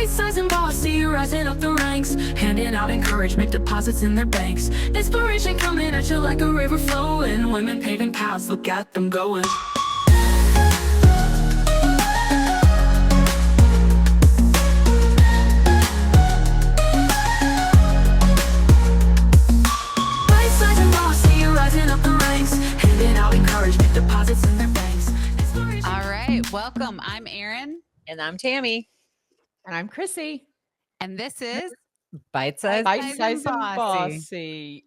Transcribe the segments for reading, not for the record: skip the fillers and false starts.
Bite-Sized and Bossy, rising up the ranks, handing out encouragement, deposits in their banks. Inspiration coming at you like a river flowing. Women paving paths, look at them going. Bite-Sized and Bossy, rising up the ranks, handing out encouragement, deposits in their banks. All right, welcome. I'm Erin. And I'm Tammy. And I'm Chrissy. And this is Bite-Sized Bite-Sized and Bossy. Bossy.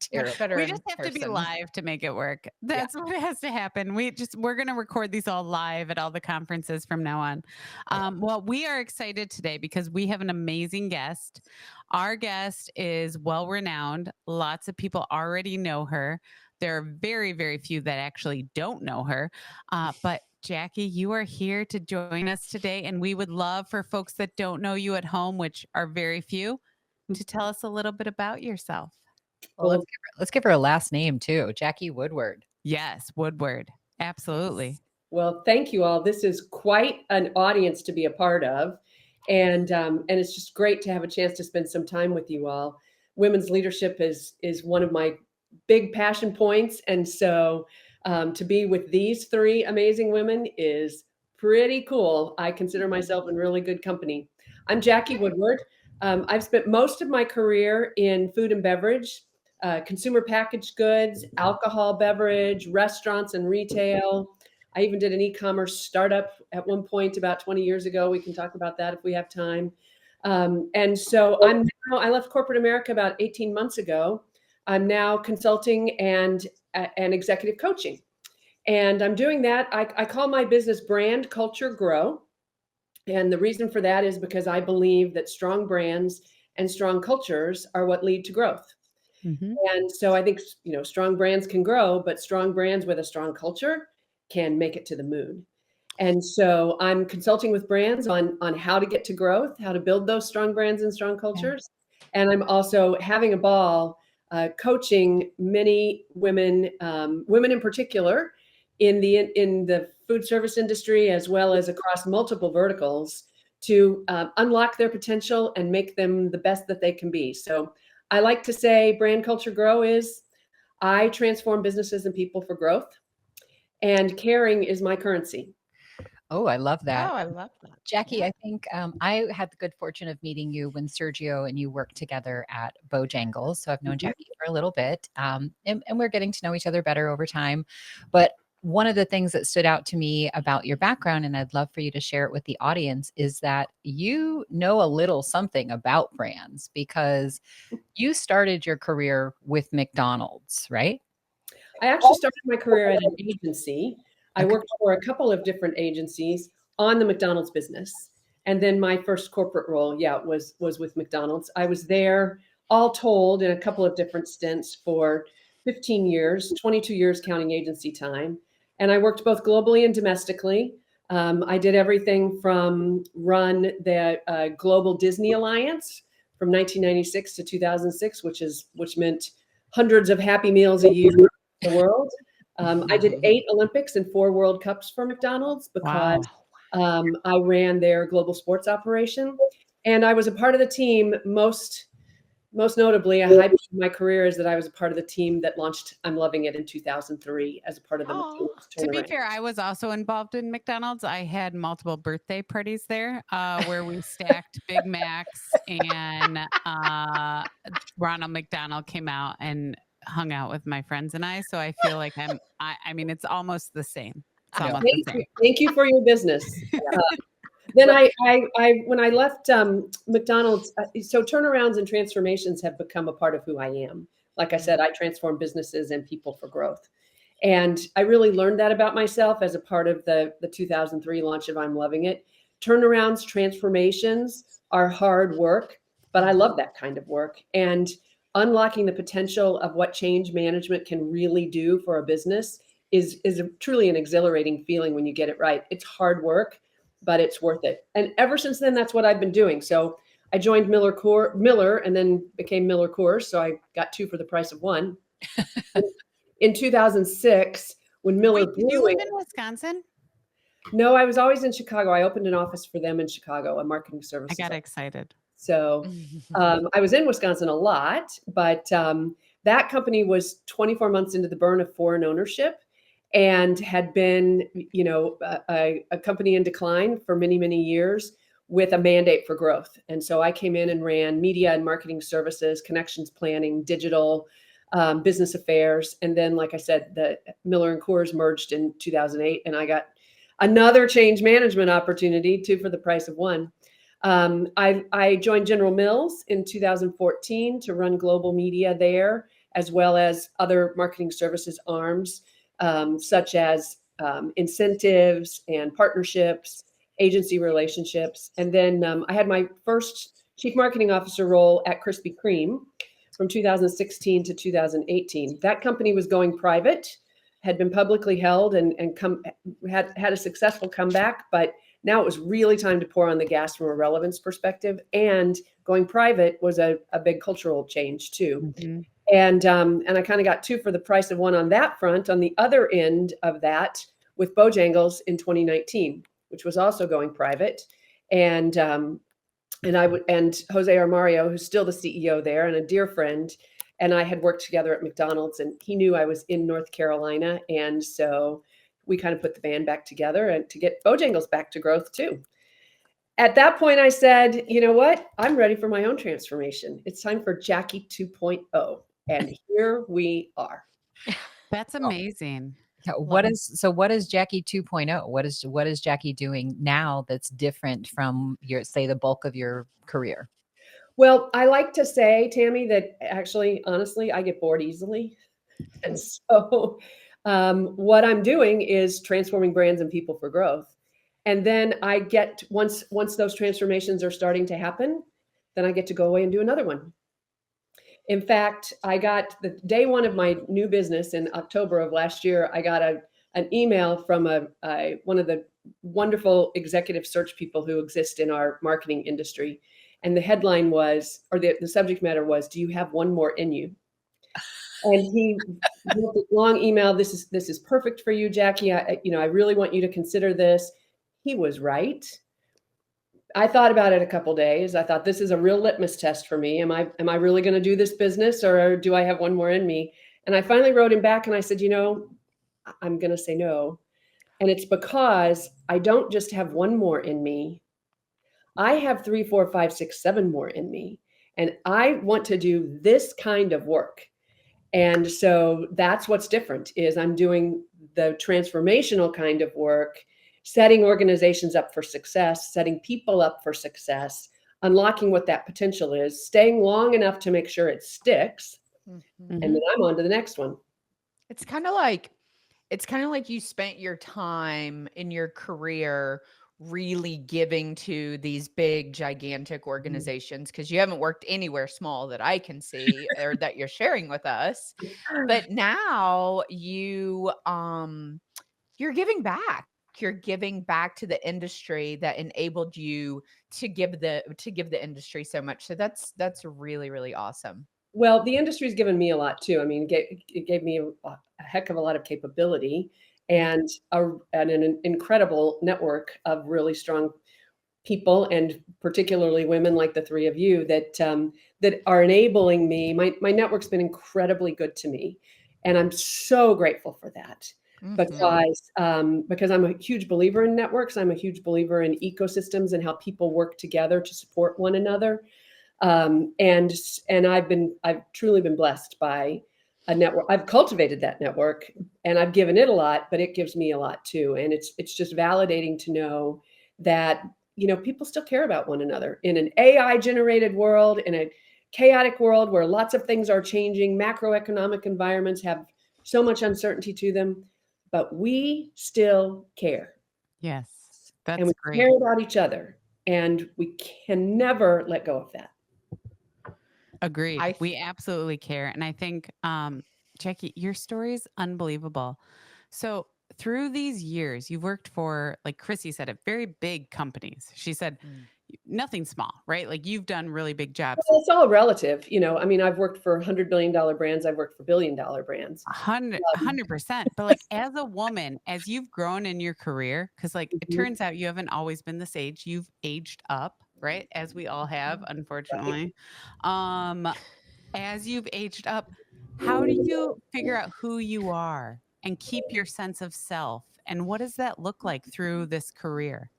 Terrible. Better We in just have to be person. live to make it work. That's what has to happen. We're going to record these all live at all the conferences from now on. Well, we are excited today because we have an amazing guest. Our guest is well-renowned. Lots of people already know her. There are very, very few that actually don't know her. But Jackie, you are here to join us today, and we would love for folks that don't know you at home, which are very few, to tell us a little bit about yourself. Well, let's give her a last name too, Jackie Woodward. Yes, Woodward. Absolutely. Well, thank you all. This is quite an audience to be a part of. And it's just great to have a chance to spend some time with you all. Women's leadership is one of my big passion points. And so to be with these three amazing women is pretty cool. I consider myself in really good company. I'm Jackie Woodward. I've spent most of my career in food and beverage, consumer packaged goods, alcohol, beverage, restaurants and retail. I even did an e-commerce startup at one point about 20 years ago. We can talk about that if we have time. And so I left corporate America about 18 months ago. I'm now consulting and executive coaching. And I'm doing that. I call my business Brand Culture Grow. And the reason for that is because I believe that strong brands and strong cultures are what lead to growth. Mm-hmm. And so I think, strong brands can grow, but strong brands with a strong culture can make it to the moon. And so I'm consulting with brands on how to get to growth, how to build those strong brands and strong cultures. Yeah. And I'm also having a ball coaching many women, women in particular, in the food service industry, as well as across multiple verticals, to unlock their potential and make them the best that they can be. So I like to say Brand Culture Grow is I transform businesses and people for growth, and caring is my currency. Oh, I love that. Oh, I love that. Jackie, yeah. I think I had the good fortune of meeting you when Sergio and you worked together at Bojangles. So I've known Jackie for a little bit, and we're getting to know each other better over time. But one of the things that stood out to me about your background, and I'd love for you to share it with the audience, is that you know a little something about brands because you started your career with McDonald's, right? I actually started my career at an agency. I worked for a couple of different agencies on the McDonald's business. And then my first corporate role, was with McDonald's. I was there all told in a couple of different stints for 15 years, 22 years counting agency time. And I worked both globally and domestically. I did everything from run the Global Disney Alliance from 1996 to 2006, which meant hundreds of Happy Meals a year in the world. I did 8 Olympics and 4 World Cups for McDonald's because I ran their global sports operation. And I was a part of the team. Most notably, a high point of my career is that I was a part of the team that launched I'm Loving It in 2003 as a part of the McDonald's turnaround. To be fair, I was also involved in McDonald's. I had multiple birthday parties there where we stacked Big Macs, and Ronald McDonald came out and hung out with my friends and I. So I feel like I mean, it's almost the same. Thank you for your business. Then when I left McDonald's, so turnarounds and transformations have become a part of who I am. Like I said, I transform businesses and people for growth. And I really learned that about myself as a part of the 2003 launch of I'm Loving It. Turnarounds, transformations are hard work, but I love that kind of work. And unlocking the potential of what change management can really do for a business is truly an exhilarating feeling when you get it right. It's hard work, but it's worth it. And ever since then, that's what I've been doing. So I joined Miller and then became Miller Coors. So I got 2 for the price of 1. In 2006, when Miller Wait, did you live in Wisconsin? No, I was always in Chicago. I opened an office for them in Chicago, a marketing I services. got excited. So I was in Wisconsin a lot, but that company was 24 months into the burn of foreign ownership and had been, a company in decline for many, many years with a mandate for growth. And so I came in and ran media and marketing services, connections planning, digital, business affairs. And then, like I said, the Miller and Coors merged in 2008, and I got another change management opportunity, two for the price of one. I joined General Mills in 2014 to run global media there, as well as other marketing services arms, such as incentives and partnerships, agency relationships. And then I had my first chief marketing officer role at Krispy Kreme from 2016 to 2018. That company was going private, had been publicly held, and had a successful comeback, but now it was really time to pour on the gas from a relevance perspective. And going private was a big cultural change too. Mm-hmm. And I kind of got two for the price of one on that front. On the other end of that, with Bojangles in 2019, which was also going private, and Jose Armario, who's still the CEO there and a dear friend, and I had worked together at McDonald's, and he knew I was in North Carolina, and so we kind of put the band back together and to get Bojangles back to growth too. At that point, I said, you know what? I'm ready for my own transformation. It's time for Jackie 2.0. And here we are. That's amazing. Yeah, what is Jackie 2.0? What is Jackie doing now that's different from the bulk of your career? Well, I like to say, Tammy, that actually, honestly, I get bored easily. And so what I'm doing is transforming brands and people for growth. And then I get, once those transformations are starting to happen, then I get to go away and do another one. In fact, I got the day one of my new business in October of last year. I got an email from one of the wonderful executive search people who exist in our marketing industry. And the headline was, or the subject matter was, "Do you have one more in you?" And he wrote a long email. This is perfect for you, Jackie. I really want you to consider this. He was right. I thought about it a couple days. I thought, this is a real litmus test for me. Am I really going to do this business, or do I have one more in me? And I finally wrote him back and I said, I'm going to say no. And it's because I don't just have one more in me. I have 3, 4, 5, 6, 7 more in me. And I want to do this kind of work. And so that's what's different, is I'm doing the transformational kind of work, setting organizations up for success, setting people up for success, unlocking what that potential is, staying long enough to make sure it sticks. Mm-hmm. And then I'm on to the next one. It's kind of like you spent your time in your career really giving to these big, gigantic organizations, because you haven't worked anywhere small that I can see or that you're sharing with us. But now you're giving back. You're giving back to the industry that enabled you to give the industry so much. So that's really, really awesome. Well, the industry's given me a lot too. I mean, it gave me a heck of a lot of capability and an incredible network of really strong people, and particularly women like the three of you that are enabling me. My network's been incredibly good to me, and I'm so grateful for that. Mm-hmm. Because I'm a huge believer in networks. I'm a huge believer in ecosystems and how people work together to support one another. And I've truly been blessed by a network. I've cultivated that network, and I've given it a lot, but it gives me a lot too. And it's just validating to know that, people still care about one another in an AI generated world, in a chaotic world where lots of things are changing. Macroeconomic environments have so much uncertainty to them, but we still care. Yes, that's and we great. care about each other, and we can never let go of that. Agreed. We absolutely care. And I think, Jackie, your story is unbelievable. So through these years, you've worked for, like Chrissy said, at very big companies. She said, nothing small, right? Like you've done really big jobs. Well, it's all relative. I mean, I've worked for $100 billion brands. I've worked for $1 billion brands. 100%. But like as a woman, as you've grown in your career, because like it turns out you haven't always been this age, you've aged up, right? As we all have, unfortunately. As you've aged up, how do you figure out who you are and keep your sense of self? And what does that look like through this career?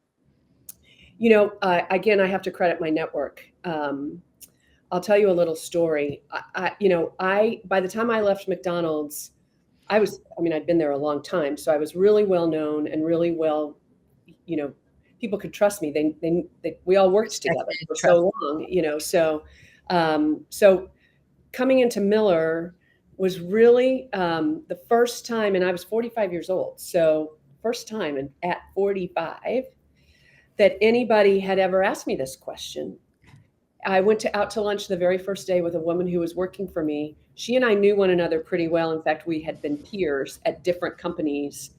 Again, I have to credit my network. I'll tell you a little story. By the time I left McDonald's, I'd been there a long time. So I was really well known and really well, people could trust me. We all worked together for so long, so coming into Miller was really the first time, and I was 45 years old. So first time at 45 that anybody had ever asked me this question. I went out to lunch the very first day with a woman who was working for me. She and I knew one another pretty well. In fact, we had been peers at different companies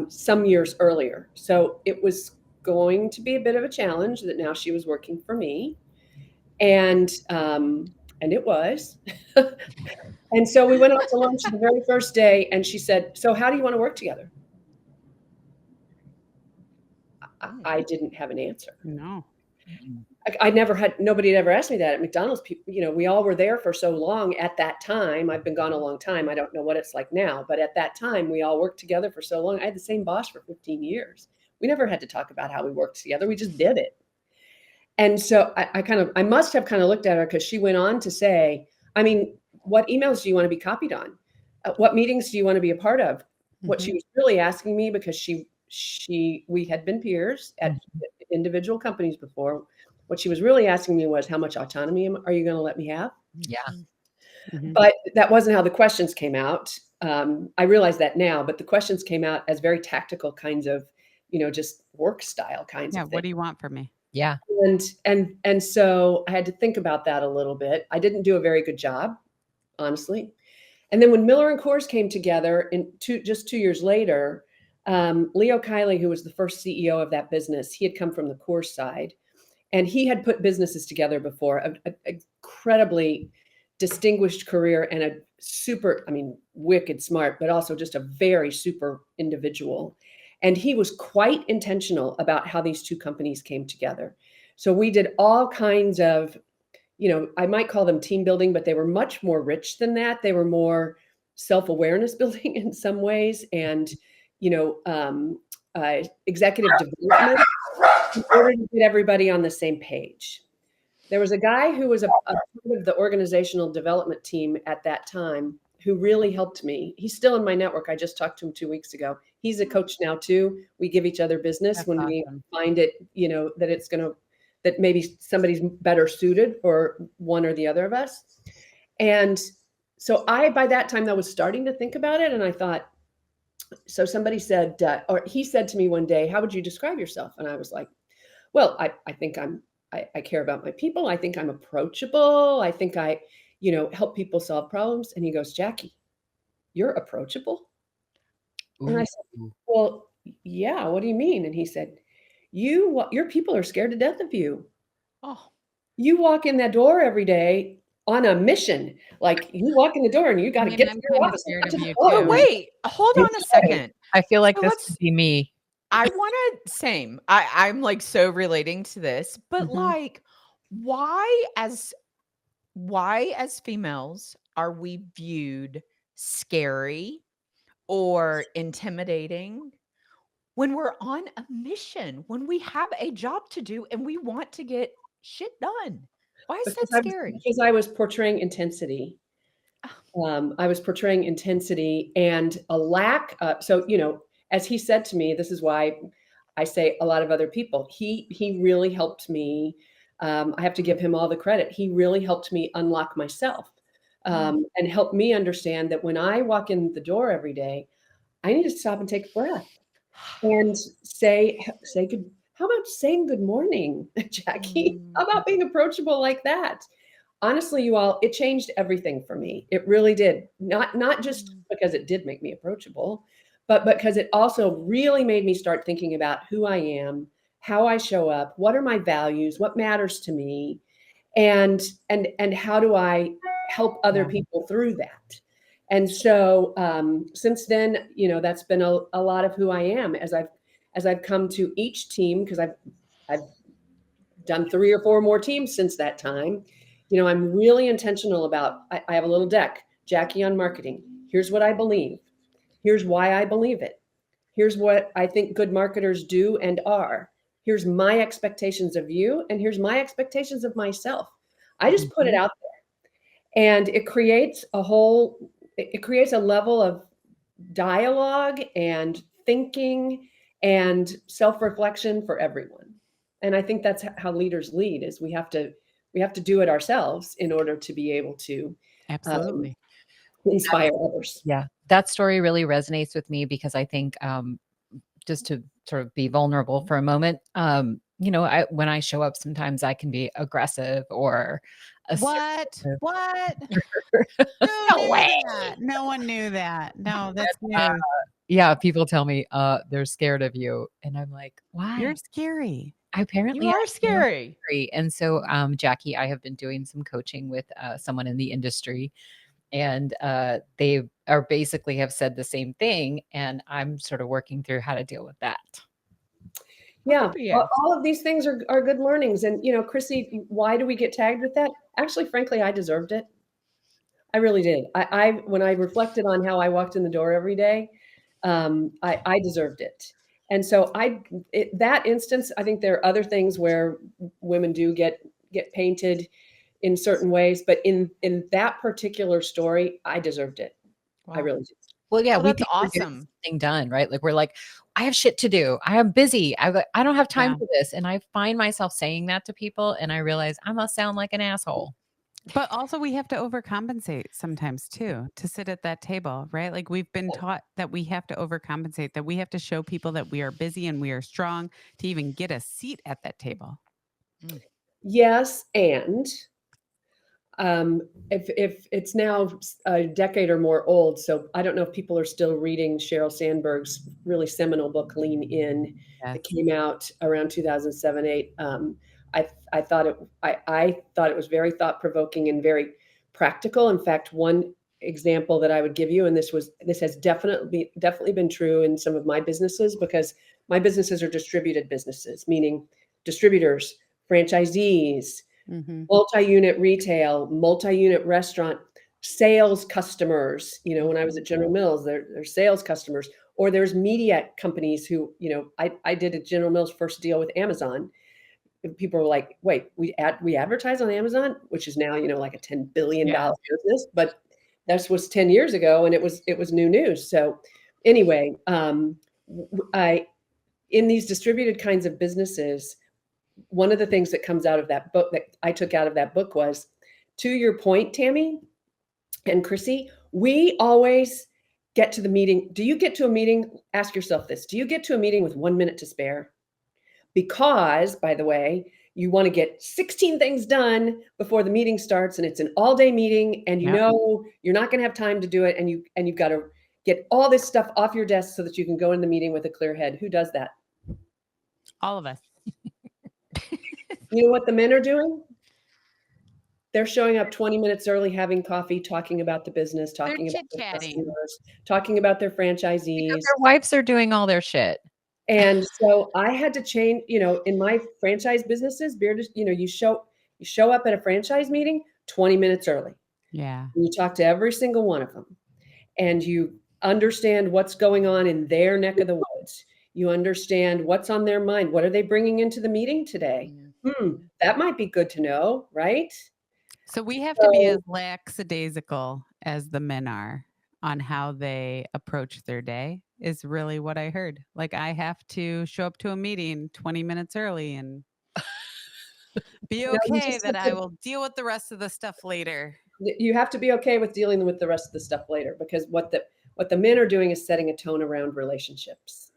some years earlier. So it was going to be a bit of a challenge that now she was working for me. And it was. And so we went out to lunch the very first day, and she said, "So how do you want to work together?" I didn't have an answer. No. Nobody had ever asked me that at McDonald's. People, we all were there for so long at that time. I've been gone a long time. I don't know what it's like now, but at that time we all worked together for so long. I had the same boss for 15 years. We never had to talk about how we worked together. We just did it. And so I must have kind of looked at her, because she went on to say, what emails do you want to be copied on? What meetings do you want to be a part of? What she was really asking me, because we had been peers at individual companies before. What she was really asking me was, how much autonomy are you going to let me have? Yeah. Mm-hmm. But that wasn't how the questions came out. I realize that now, but the questions came out as very tactical kinds of, just work style kinds of things. What do you want from me? Yeah. And so I had to think about that a little bit. I didn't do a very good job, honestly. And then when Miller and Coors came together just 2 years later, Leo Kiley, who was the first CEO of that business, he had come from the Coors side, and he had put businesses together before, an incredibly distinguished career, and a super, wicked smart, but also just a very super individual. And he was quite intentional about how these two companies came together. So we did all kinds of, I might call them team building, but they were much more rich than that. They were more self-awareness building in some ways, and executive development in order to get everybody on the same page. There was a guy who was a part of the organizational development team at that time who really helped me. He's still in my network. I just talked to him 2 weeks ago. He's a coach now too. We give each other business. That's when awesome. We find it, that maybe somebody's better suited for one or the other of us. And so by that time, I was starting to think about it, and I thought, so somebody said, or he said to me one day, "How would you describe yourself?" And I was like, well, I think I care about my people. I think I'm approachable. I think I help people solve problems. And he goes, "Jackie, you're approachable?" Ooh. And I said, "Well, yeah, what do you mean?" And he said, your people are scared to death of you. Oh, you walk in that door every day on a mission. Like, you walk in the door and you got to get to the office. Oh, wait, hold on a second. I feel like this would be me. I want to, same. I'm like so relating to this, but like, why as females are we viewed scary or intimidating when we're on a mission, when we have a job to do and we want to get shit done? Why is that scary? Because I was portraying intensity. I was portraying intensity and a lack. So, as he said to me, this is why I say a lot of other people, he really helped me. I have to give him all the credit. He really helped me unlock myself and help me understand that when I walk in the door every day, I need to stop and take a breath and say good. How about saying good morning, Jackie? How about being approachable like that? Honestly, you all, it changed everything for me. It really did. Not just because it did make me approachable, but because it also really made me start thinking about who I am how I show up, what are my values, what matters to me, and how do I help other people through that. And so since then, that's been a lot of who I am as I've come to each team, because I've done 3 or 4 more teams since that time. I'm really intentional about, I have a little deck, Jackie on marketing. Here's what I believe. Here's why I believe it. Here's what I think good marketers do and are. Here's my expectations of you, and here's my expectations of myself. I just put it out there, and it creates a level of dialogue and thinking and self-reflection for everyone. And I think that's how leaders lead, is we have to do it ourselves in order to be able to Absolutely inspire others. Yeah, that story really resonates with me, because I think just to sort of be vulnerable for a moment, when I show up, sometimes I can be aggressive or What? No way. No one knew that. No, that's news. Yeah, people tell me they're scared of you, and I'm like, why? You're scary. Apparently You I are am scary. scary. And so, Jackie, I have been doing some coaching with someone in the industry, and they are basically have said the same thing, and I'm sort of working through how to deal with that. Yeah, all of these things are good learnings. And, Chrissy, why do we get tagged with that? Actually, frankly, I deserved it. I really did. When I reflected on how I walked in the door every day, I deserved it. And so that instance, I think there are other things where women do get painted in certain ways, but in that particular story, I deserved it. Wow. I really did. Well, yeah, Well, we that's think we're getting awesome. something done, right? Like, we're like, I have shit to do. I am busy. I don't have time for this. And I find myself saying that to people, and I realize I must sound like an asshole. But also we have to overcompensate sometimes too, to sit at that table, right? Like, we've been taught that we have to overcompensate, that we have to show people that we are busy and we are strong to even get a seat at that table. Yes, and if it's now a decade or more old, so I don't know if people are still reading Sheryl Sandberg's really seminal book, Lean In, that came out around 2007-8. I thought it was very thought-provoking and very practical. In fact, one example that I would give you, and this has definitely been true in some of my businesses, because my businesses are distributed businesses, meaning distributors, franchisees, multi-unit retail, multi-unit restaurant, sales customers. When I was at General Mills, they're sales customers, or there's media companies who, I did a General Mills first deal with Amazon. People were like, wait, we advertise on Amazon, which is now, like a $10 billion business, but that was 10 years ago, and it was new news. So anyway, in these distributed kinds of businesses, one of the things that comes out of that book, that I took out of that book, was, to your point, Tammy and Chrissy, we always get to the meeting. Do you get to a meeting? Ask yourself this. Do you get to a meeting with 1 minute to spare? Because, by the way, you want to get 16 things done before the meeting starts, and it's an all-day meeting, and you're not going to have time to do it, and you've got to get all this stuff off your desk so that you can go in the meeting with a clear head. Who does that? All of us. You know what the men are doing? They're showing up 20 minutes early, having coffee, talking about the business, talking about their customers, talking about their franchisees. Because their wives are doing all their shit. And so I had to change, in my franchise businesses, you show up at a franchise meeting 20 minutes early. Yeah. You talk to every single one of them, and you understand what's going on in their neck of the woods. You understand what's on their mind. What are they bringing into the meeting today? That might be good to know, right? So we have to be as lackadaisical as the men are on how they approach their day, is really what I heard. Like, I have to show up to a meeting 20 minutes early and be okay that I will deal with the rest of the stuff later. You have to be okay with dealing with the rest of the stuff later, because what the men are doing is setting a tone around relationships.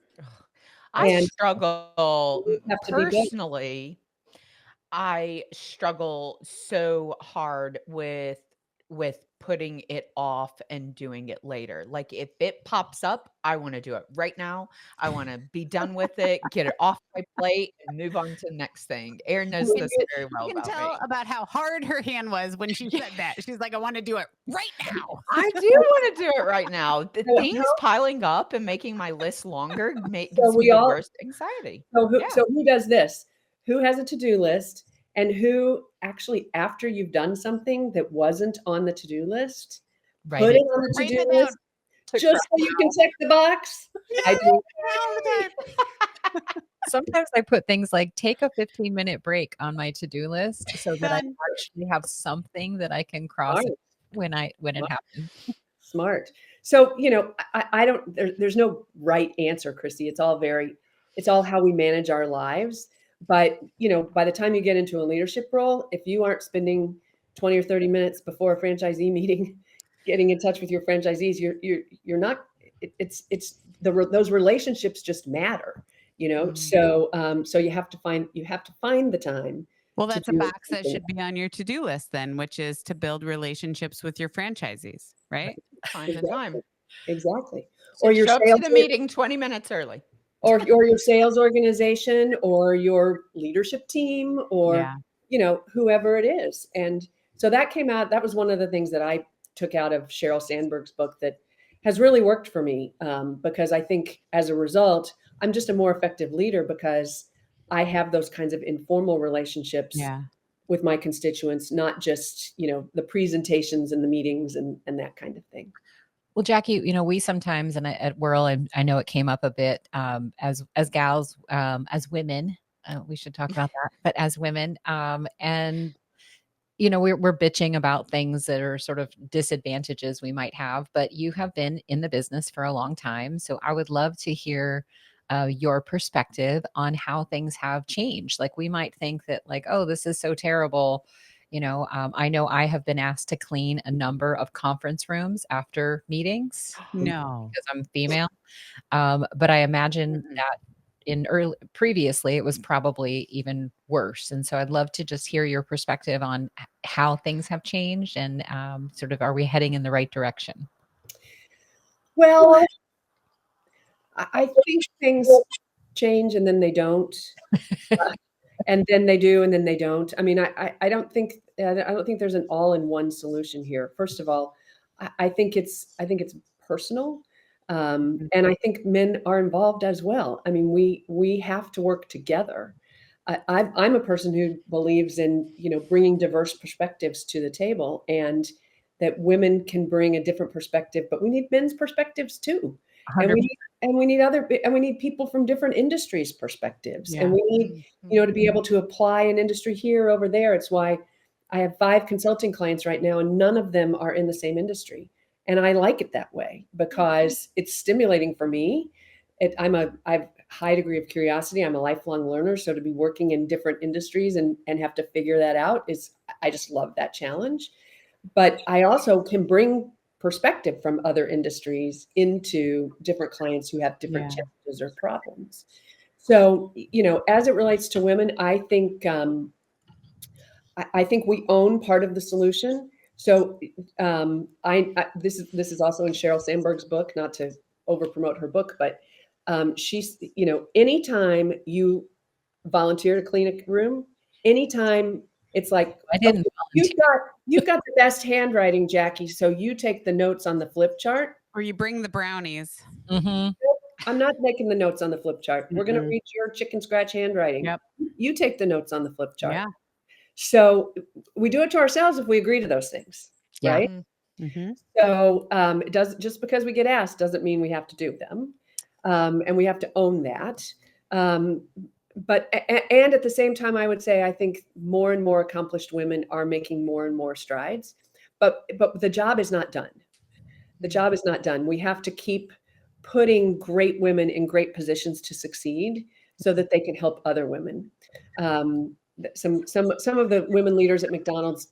I struggle personally. I struggle so hard with with putting it off and doing it later. Like if it pops up, I want to do it right now. I want to be done with it, get it off my plate, and move on to the next thing. Erin knows this very well You can about tell me. about how hard her hand was when she said that. She's like, I want to do it right now. I do want to do it right now. The things piling up and making my list longer gives me the worst anxiety. So who does this? Who has a to-do list? And who actually, after you've done something that wasn't on the to-do list, put it on the Write to-do it list just so you can check the box? I do. All the time. Sometimes I put things like take a 15-minute break on my to-do list so that I Done. actually have something that I can cross Smart. when it happens. Smart. So, I don't, there's no right answer, Christy. It's all how we manage our lives. But, by the time you get into a leadership role, if you aren't spending 20 or 30 minutes before a franchisee meeting, getting in touch with your franchisees, you're not, those relationships just matter, So you have to find the time. Well, that's a do box that something. should be on your to-do list then, which is to build relationships with your franchisees, right? Find the time. Exactly. So Or your show up to sales the meeting 20 minutes early. or your sales organization or your leadership team or, whoever it is. And so that came out, that was one of the things that I took out of Sheryl Sandberg's book that has really worked for me, because I think as a result, I'm just a more effective leader because I have those kinds of informal relationships with my constituents, not just, the presentations and the meetings and that kind of thing. Well, Jackie, we sometimes, and at Whirl, and I know it came up a bit, as gals, as women, we should talk about that, but as women, and we're bitching about things that are sort of disadvantages we might have, but you have been in the business for a long time. So I would love to hear your perspective on how things have changed. Like we might think that like, oh, this is so terrible. I know I have been asked to clean a number of conference rooms after meetings. No. Because I'm female. But I imagine that previously it was probably even worse. And so I'd love to just hear your perspective on how things have changed and sort of, are we heading in the right direction? Well, I think things change and then they don't, and then they do and then they don't. I mean, I don't think there's an all-in-one solution here. First of all, I think it's personal. And I think men are involved as well. I mean, we have to work together. I'm a person who believes in, bringing diverse perspectives to the table, and that women can bring a different perspective, but we need men's perspectives too. 100%. And we need people from different industries' perspectives. And we need, to be able to apply an industry here, over there. It's why I have 5 consulting clients right now, and none of them are in the same industry. And I like it that way because it's stimulating for me. I have a high degree of curiosity. I'm a lifelong learner. So to be working in different industries and have to figure that out I just love that challenge. But I also can bring perspective from other industries into different clients who have different challenges or problems. So, as it relates to women, I think we own part of the solution. So this is also in Sheryl Sandberg's book, not to over promote her book, but she's, anytime you volunteer to clean a room, anytime it's like, I didn't. You've got the best handwriting, Jackie. So you take the notes on the flip chart. Or you bring the brownies. Mm-hmm. I'm not making the notes on the flip chart. We're going to read your chicken scratch handwriting. Yep. You take the notes on the flip chart. Yeah. So we do it to ourselves if we agree to those things, right? Mm-hmm. So it does, just because we get asked doesn't mean we have to do them, and we have to own that. But at the same time, I would say I think more and more accomplished women are making more and more strides. But the job is not done. The job is not done. We have to keep putting great women in great positions to succeed, so that they can help other women. Some of the women leaders at McDonald's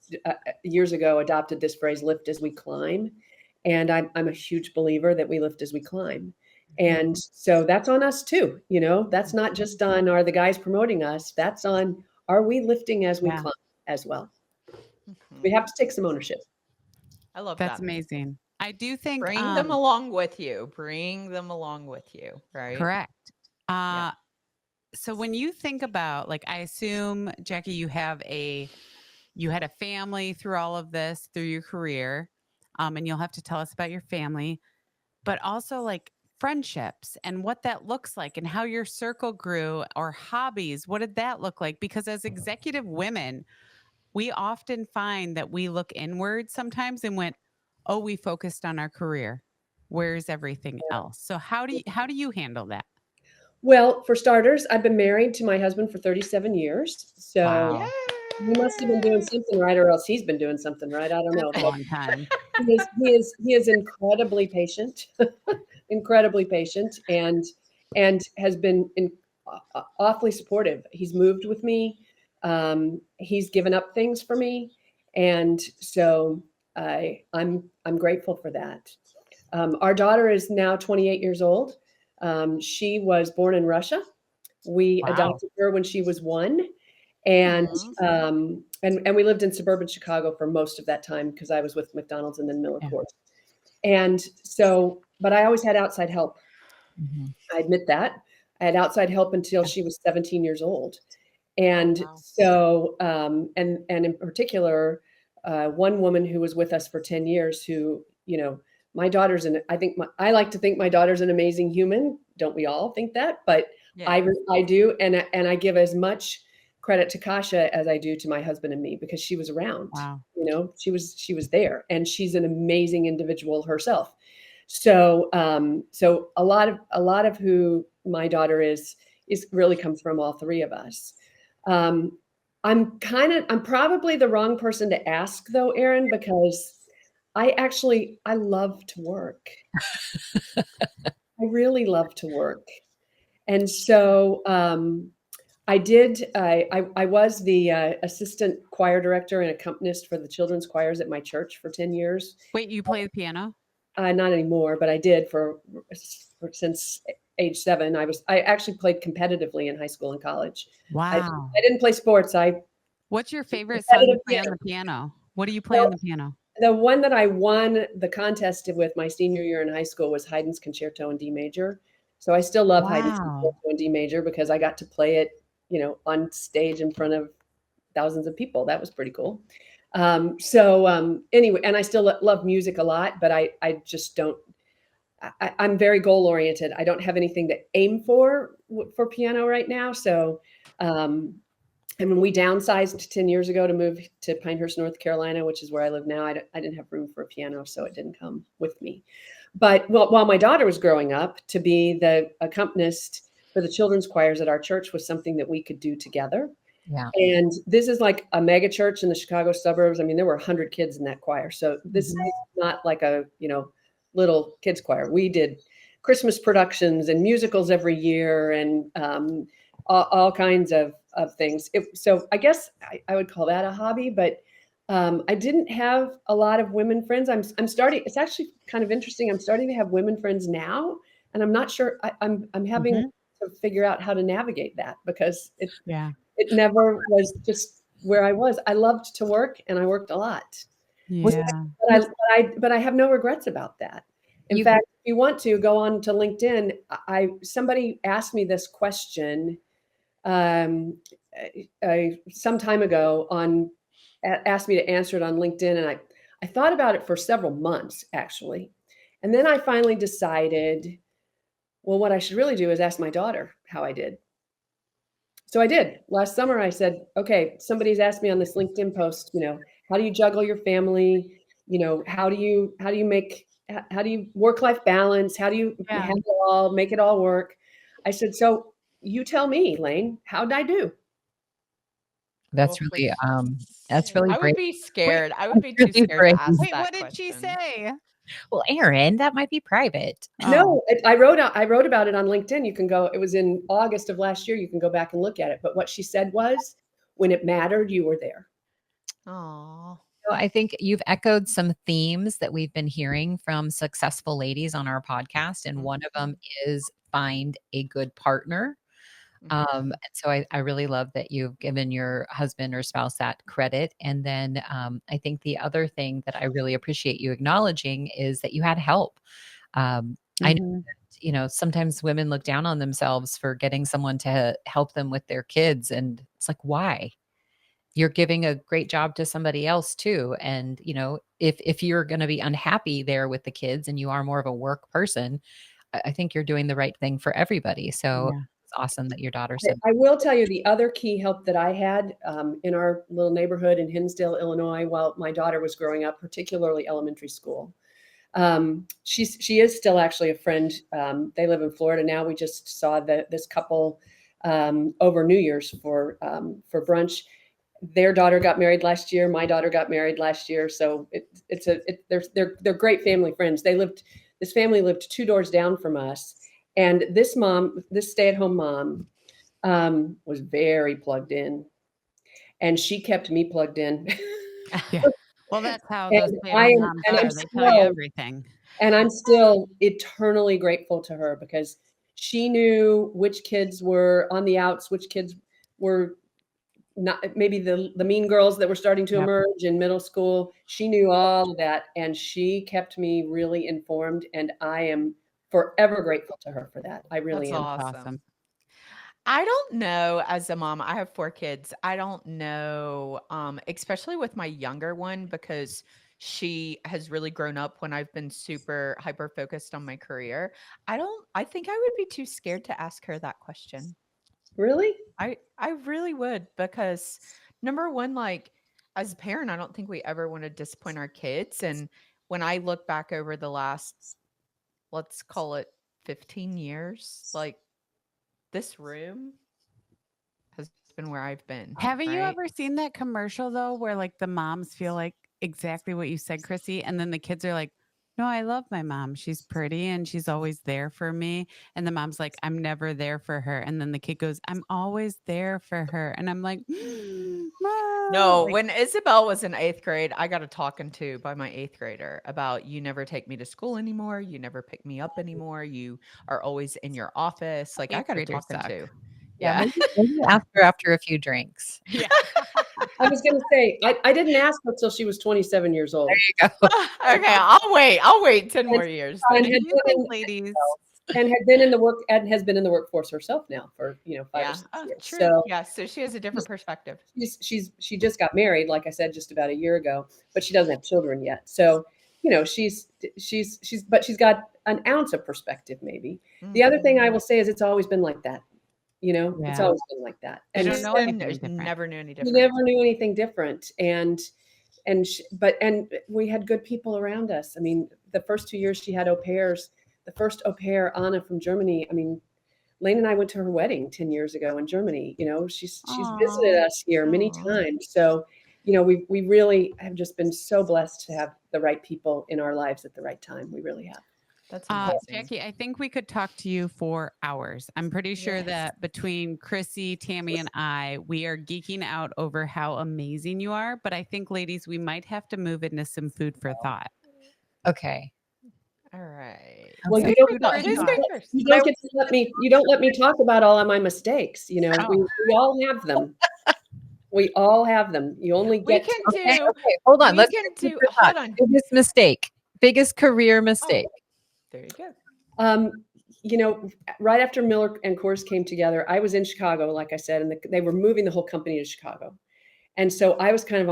years ago adopted this phrase, "Lift as we climb," and I'm a huge believer that we lift as we climb. And so that's on us too. That's not just on, are the guys promoting us? That's on, are we lifting as we climb as well? We have to take some ownership. I love That's that. amazing. I do think Bring them along with you. Bring them along with you, right? correct. Yeah. So when you think about, like, I assume, Jackie, you had a family through all of this, through your career, and you'll have to tell us about your family, but also like friendships and what that looks like and how your circle grew, or hobbies. What did that look like? Because as executive women, we often find that we look inward sometimes and went, oh, we focused on our career. Where's everything else? So how do you handle that? Well, for starters, I've been married to my husband for 37 years. So Wow. he must have been doing something right, or else he's been doing something right. I don't know. That's a long time. He is incredibly patient, incredibly patient, and has been awfully supportive. He's moved with me. He's given up things for me, and so I'm grateful for that. Our daughter is now 28 years old. She was born in Russia. We Wow. adopted her when she was 1. And we lived in suburban Chicago for most of that time because I was with McDonald's and then Miller Yeah. Coors. And so, but I always had outside help. I admit that. I had outside help until she was 17 years old. And Wow. so, and in particular, one woman who was with us for 10 years who, my daughter's I like to think my daughter's an amazing human. Don't we all think that? But Yeah. I do. And I give as much credit to Kasha as I do to my husband and me, because she was around. Wow. She was there, and she's an amazing individual herself. So a lot of who my daughter is really comes from all three of us. I'm probably the wrong person to ask though, Erin, because I love to work. I really love to work. And so I was the assistant choir director and accompanist for the children's choirs at my church for 10 years. Wait, you play the piano? Not anymore, but I did since age 7. I actually played competitively in high school and college. Wow. I didn't play sports. What's your favorite song to play on the piano? What do you play on the piano? The one that I won the contest with my senior year in high school was Haydn's Concerto in D major. So I still love Haydn's Concerto in D major because I got to play it, on stage in front of thousands of people. That was pretty cool. Anyway, and I still love music a lot, but I just don't. I'm very goal oriented. I don't have anything to aim for piano right now. So, and when we downsized 10 years ago to move to Pinehurst, North Carolina, which is where I live now, I didn't have room for a piano, so it didn't come with me. But while my daughter was growing up, to be the accompanist for the children's choirs at our church was something that we could do together. Yeah. And this is like a mega church in the Chicago suburbs. I mean, there were 100 kids in that choir. So this is not like a, little kids choir. We did Christmas productions and musicals every year and all kinds of things. So I guess I would call that a hobby, but I didn't have a lot of women friends. I'm starting. It's actually kind of interesting. I'm starting to have women friends now, and I'm not sure. I'm having to figure out how to navigate that because it never was just where I was. I loved to work, and I worked a lot. Yeah. But I have no regrets about that. In fact, if you want to go on to LinkedIn, somebody asked me this question some time ago asked me to answer it on LinkedIn. And I thought about it for several months, actually. And then I finally decided, well, what I should really do is ask my daughter how I did. So I did. Last summer, I said, okay, somebody's asked me on this LinkedIn post, how do you juggle your family? How do you work-life balance? How do you make it all work? I said, so you tell me, Lane, how'd I do? That's really I would brave. be scared. I would be too scared to ask that what did she say? Well, Erin, that might be private. No, I wrote about it on LinkedIn. You can go, it was in August of last year. You can go back and look at it. But what she said was, when it mattered, you were there. Oh. So I think you've echoed some themes that we've been hearing from successful ladies on our podcast. And one of them is find a good partner. And so I really love that you've given your husband or spouse that credit. And then I think the other thing that I really appreciate you acknowledging is that you had help. I know, Mhm. sometimes women look down on themselves for getting someone to help them with their kids. And it's like, why? You're giving a great job to somebody else too. And, if you're going to be unhappy there with the kids and you are more of a work person, I think you're doing the right thing for everybody. So Yeah. it's awesome that your daughter said, I will tell you the other key help that I had in our little neighborhood in Hinsdale, Illinois, while my daughter was growing up, particularly elementary school. She is still actually a friend. They live in Florida now. We just saw this couple over New Year's for brunch. Their daughter got married last year. My daughter got married last year. So they're great family friends. This family lived 2 doors down from us, and this stay-at-home mom, was very plugged in, and she kept me plugged in. Yeah. Well, that's how those And stay-at-home moms I'm are. They tell you everything. I'm still eternally grateful to her because she knew which kids were on the outs, which kids were not, maybe the mean girls that were starting to Yep. emerge in middle school. She knew all of that, and she kept me really informed, and I am forever grateful to her for that. I really That's am. awesome. I don't know, as a mom, I have 4 kids. I don't know, especially with my younger one, because she has really grown up when I've been super hyper focused on my career. I think I would be too scared to ask her that question. Really? I really would, because number one, like, as a parent, I don't think we ever want to disappoint our kids. And when I look back over the last, let's call it 15 years, like, this room has been where I've been. Haven't you right? ever seen that commercial though, where like the moms feel like exactly what you said, Chrissy, and then the kids are like, "No, I love my mom. She's pretty and she's always there for me." And the mom's like, "I'm never there for her." And then the kid goes, "I'm always there for her." And I'm like, "Mom." No, Like, when Isabel was in 8th grade, I got a talking to by my 8th grader about, "You never take me to school anymore. You never pick me up anymore. You are always in your office." Like, I 8th got a graders talking suck. to. yeah, Yeah. maybe ask her after a few drinks. Yeah. I was going to say, I didn't ask her till she was 27 years old. There you go. Okay, I'll wait 10 more years And What then. do had you been think, ladies? has been in the workforce herself now for 5 or Yeah. 6 Oh, years. true. So Yeah, so she has a different perspective. she just got married, like I said, just about a year ago, but she doesn't have children yet. So but she's got an ounce of perspective, maybe. The other thing I will say is it's always been like that. It's Yeah. always been like that. You And don't know anything different. Never knew any you different. never knew anything different. And we had good people around us. I mean, the first 2 years she had au pairs. The first au pair, Anna from Germany. I mean, Lane and I went to her wedding 10 years ago in Germany. She's visited Aw. us here many Aw. times. So, we really have just been so blessed to have the right people in our lives at the right time. We really have. That's amazing. Jackie, I think we could talk to you for hours. I'm pretty sure Yes. that between Chrissy, Tammy, and I, we are geeking out over how amazing you are. But I think, ladies, we might have to move into some food for thought. Okay. All right. Well, Some you don't, food for Who's thought. going first? you don't get to let me. You don't let me talk about all of my mistakes. We all have them. We all have them. You only We get. can Okay, do. hold on. We Let's can get food do. for Hold thought. on. Biggest mistake. Biggest career mistake. There you go. Right after Miller and Coors came together, I was in Chicago, like I said, and they were moving the whole company to Chicago, and so I was kind of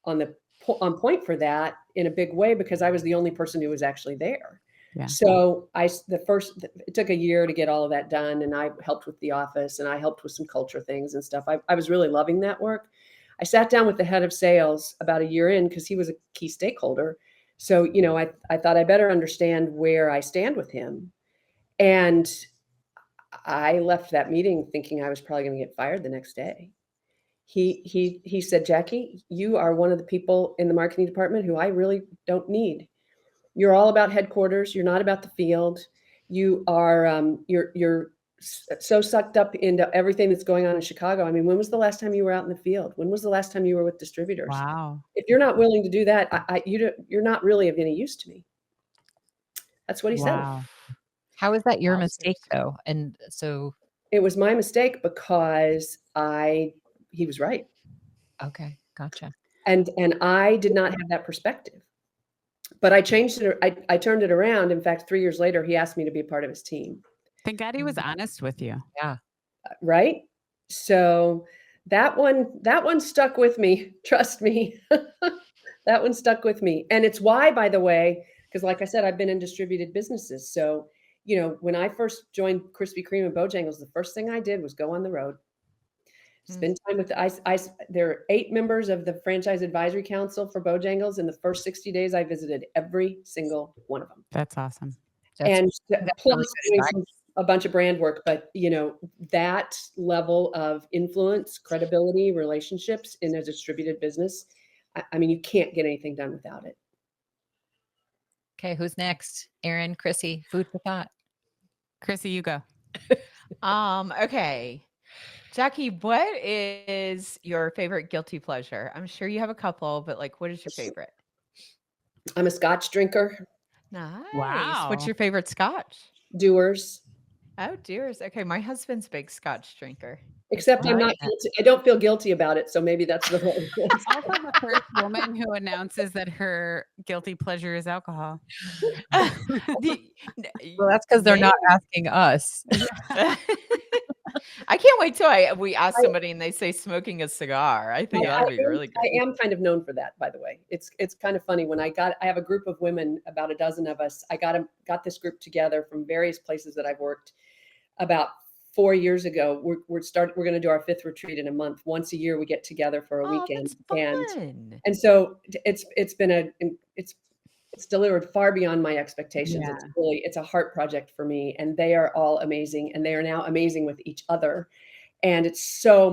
on point for that in a big way because I was the only person who was actually there. Yeah. So it took a year to get all of that done, and I helped with the office, and I helped with some culture things and stuff. I was really loving that work. I sat down with the head of sales about a year in because he was a key stakeholder. So, I thought I better understand where I stand with him. And I left that meeting thinking I was probably going to get fired the next day. He said, "Jackie, you are one of the people in the marketing department who I really don't need. You're all about headquarters. You're not about the field. You are you're so sucked up into everything that's going on in Chicago. I mean, when was the last time you were out in the field? When was the last time you were with distributors? Wow. If you're not willing to do that, you're not really of any use to me." That's what he said. Wow. How is that your Wow. mistake though? And so it was my mistake because he was right. Okay, gotcha. And I did not have that perspective. But I changed it. I turned it around. In fact, 3 years later, he asked me to be a part of his team. Thank God he was honest with you. Yeah. Right. So that one stuck with me. Trust me. That one stuck with me. And it's why, by the way, because like I said, I've been in distributed businesses. So, when I first joined Krispy Kreme and Bojangles, the first thing I did was go on the road. Spend time with there are 8 members of the Franchise Advisory Council for Bojangles. In the first 60 days, I visited every single one of them. That's awesome. That's plus really doing a bunch of brand work. But, that level of influence, credibility, relationships in a distributed business, I mean, you can't get anything done without it. Okay, who's next? Erin, Chrissy, food for thought. Chrissy, you go. Okay. Jackie, what is your favorite guilty pleasure? I'm sure you have a couple, but what is your favorite? I'm a Scotch drinker. Nice. Wow. What's your favorite Scotch? Doers. Oh, dears. Okay, my husband's a big Scotch drinker. Except I'm not guilty. I don't feel guilty about it. So maybe that's the whole thing. Also the first woman who announces that her guilty pleasure is alcohol. Well, that's because they're not asking us. I can't wait till we ask somebody and they say smoking a cigar. I think that'd be really good. I am kind of known for that, by the way. It's kind of funny when I have a group of women, about a dozen of us. I got this group together from various places that I've worked. About 4 years ago, we're going to do our 5th retreat in a month. Once a year, we get together for a weekend, that's fun. and so it's delivered far beyond my expectations. Yeah. It's a heart project for me, and they are all amazing, and they are now amazing with each other. And it's so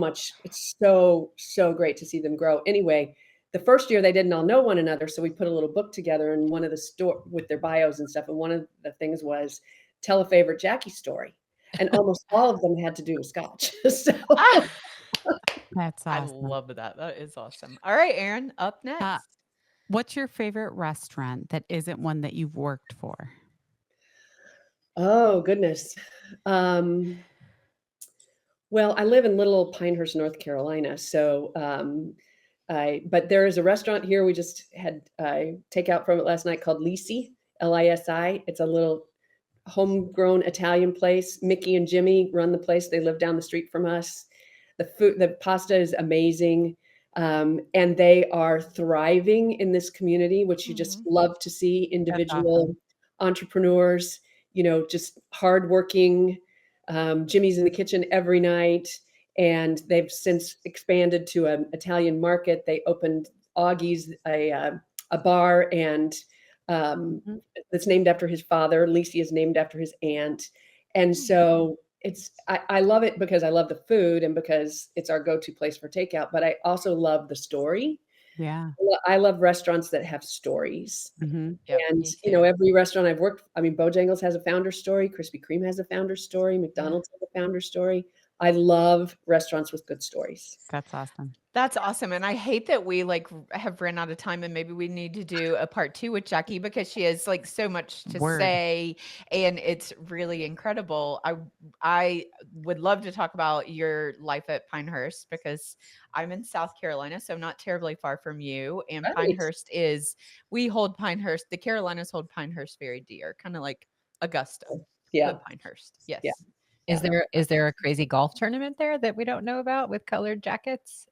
great to see them grow. Anyway, the first year they didn't all know one another. So we put a little book together in one of the store with their bios and stuff. And one of the things was tell a favorite Jackie story. And almost all of them had to do with Scotch. So That's I awesome. love that. That is awesome. All right, Erin, up next. What's your favorite restaurant that isn't one that you've worked for? Oh, goodness. Well, I live in Little Pinehurst, North Carolina. So, but there is a restaurant here. We just had takeout from it last night called Lisi, Lisi. It's a little homegrown Italian place. Mickey and Jimmy run the place. They live down the street from us. The pasta is amazing. And they are thriving in this community, which you just love to see. Individual entrepreneurs, just hardworking. Jimmy's in the kitchen every night, and they've since expanded to an Italian market. They opened Augie's, a bar, and that's named after his father. Lisi is named after his aunt, and so I love it because I love the food and because it's our go-to place for takeout. But I also love the story. Yeah, I love restaurants that have stories. mm-hmm. Yep, And, every restaurant I've worked, Bojangles has a founder story. Krispy Kreme has a founder story. McDonald's has a founder story. I love restaurants with good stories. That's awesome. That's awesome. And I hate that we have ran out of time, and maybe we need to do a part 2 with Jackie because she has so much to say, and it's really incredible. I would love to talk about your life at Pinehurst because I'm in South Carolina, so I'm not terribly far from you. And Right. the Carolinas hold Pinehurst very dear, kind of like Augusta. Yeah. But Pinehurst. Yes. Yeah. Is there a crazy golf tournament there that we don't know about with colored jackets?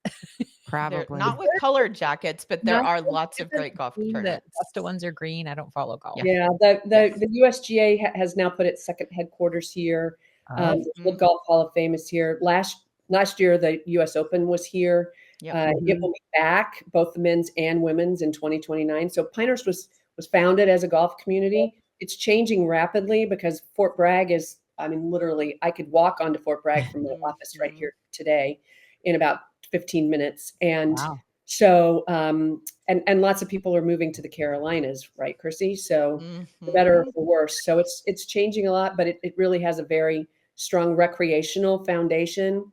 Probably Not with colored jackets, but there are lots of great golf The tournaments. Augusta ones are green. I don't follow golf. Yeah. The USGA has now put its second headquarters here. The Golf Hall of Fame is here. Last year, the US Open was here. Yep. It will be back, both the men's and women's, in 2029. So Pinehurst was founded as a golf community. It's changing rapidly because Fort Bragg is, literally, I could walk onto Fort Bragg from my office right here today in about 15 minutes. And so, and lots of people are moving to the Carolinas, right, Chrissy? So for better or for worse. So it's changing a lot, but it really has a very strong recreational foundation,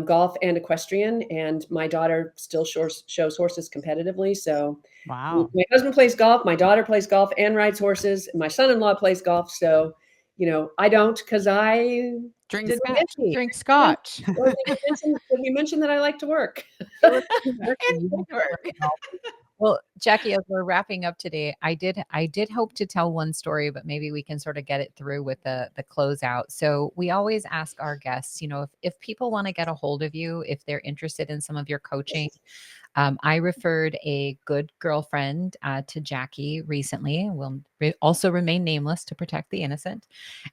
golf and equestrian. And my daughter still shows horses competitively. So wow. My husband plays golf. My daughter plays golf and rides horses. My son-in-law plays golf. So I don't, because I Drink didn't scotch. mention- Drink scotch. or did we mention that I like to work? Well, Jackie, as we're wrapping up today, I did hope to tell one story, but maybe we can sort of get it through with the closeout. So we always ask our guests, if people want to get a hold of you, if they're interested in some of your coaching. I referred a good girlfriend to Jackie recently. Will also remain nameless to protect the innocent.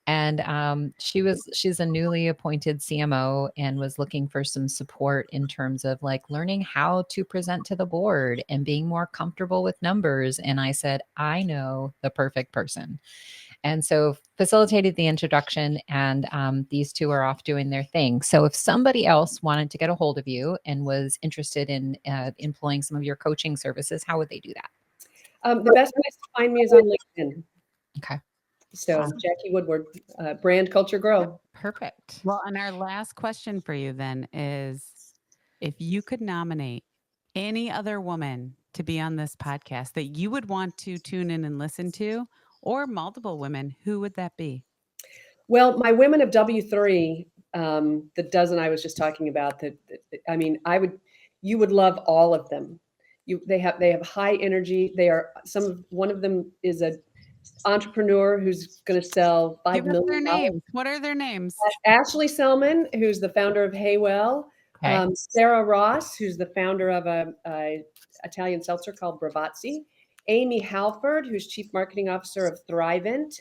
And she's a newly appointed CMO and was looking for some support in terms of like learning how to present to the board and being more comfortable with numbers. And I said, I know the perfect person. And so facilitated the introduction, and these two are off doing their thing. So if somebody else wanted to get a hold of you and was interested in employing some of your coaching services, how would they do that? The best place to find me is on LinkedIn. Okay. So Jackie Woodward, Brand Culture Grow. Perfect. Well, and our last question for you then is, if you could nominate any other woman to be on this podcast that you would want to tune in and listen to, or multiple women, who would that be? Well, my women of W3, the dozen I was just talking about, you would love all of them. They have high energy. One of them is an entrepreneur who's going to sell $5 Give us million. their names. What are their names? Ashley Selman, who's the founder of Haywell. Okay. Sarah Ross, who's the founder of a Italian seltzer called Bravazzi. Amy Halford, who's Chief Marketing Officer of Thrivent,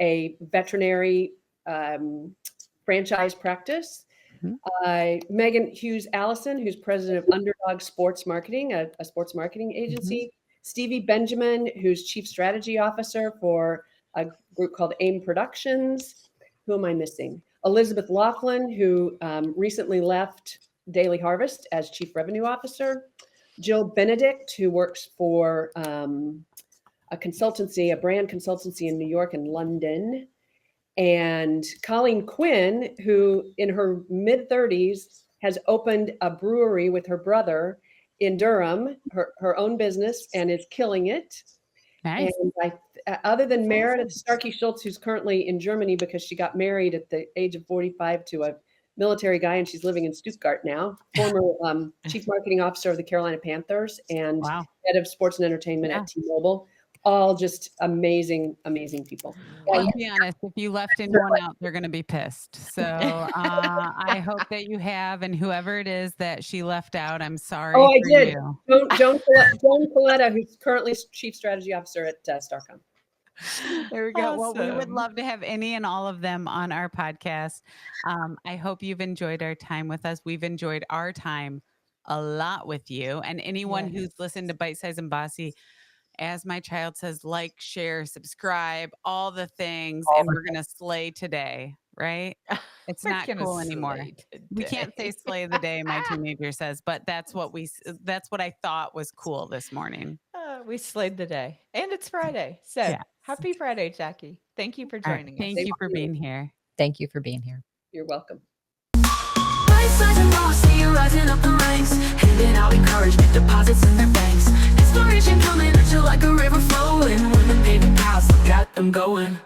a veterinary franchise practice. Mm-hmm. Megan Hughes Allison, who's president of Underdog Sports Marketing, a sports marketing agency. Mm-hmm. Stevie Benjamin, who's Chief Strategy Officer for a group called AIM Productions. Who am I missing? Elizabeth Laughlin, who recently left Daily Harvest as Chief Revenue Officer. Jill Benedict, who works for a brand consultancy in New York and London. And Colleen Quinn, who in her mid-30s has opened a brewery with her brother in Durham, her own business, and is killing it. Nice. And other than Meredith Starkey-Schultz, who's currently in Germany because she got married at the age of 45 to a military guy, and she's living in Stuttgart now, former Chief Marketing Officer of the Carolina Panthers and head of sports and entertainment at T-Mobile. All just amazing, amazing people. I'll be honest, if you left anyone out, they're going to be pissed. So I hope that you have, and whoever it is that she left out, I'm sorry. Oh, I did. You. Joan Coletta, who's currently Chief Strategy Officer at Starcom. There we go. Well, we would love to have any and all of them on our podcast. I hope you've enjoyed our time with us. We've enjoyed our time a lot with you. And anyone who's listened to Bite-Sized and Bossy, as my child says, like, share, subscribe, all the things, and we're going to slay today, right? It's not cool anymore. We can't say slay the day, my teenager says, but that's what I thought was cool this morning. We slayed the day, and it's Friday. So happy Friday, Jackie. Thank you for joining us. Thank you for being here. Thank you for being here. You're welcome. Bite-Sized and Bossy, rising up the ranks, handing out encouragement, deposits in their banks. Inspiration coming at you like a river flowing. Women paving paths, got them going.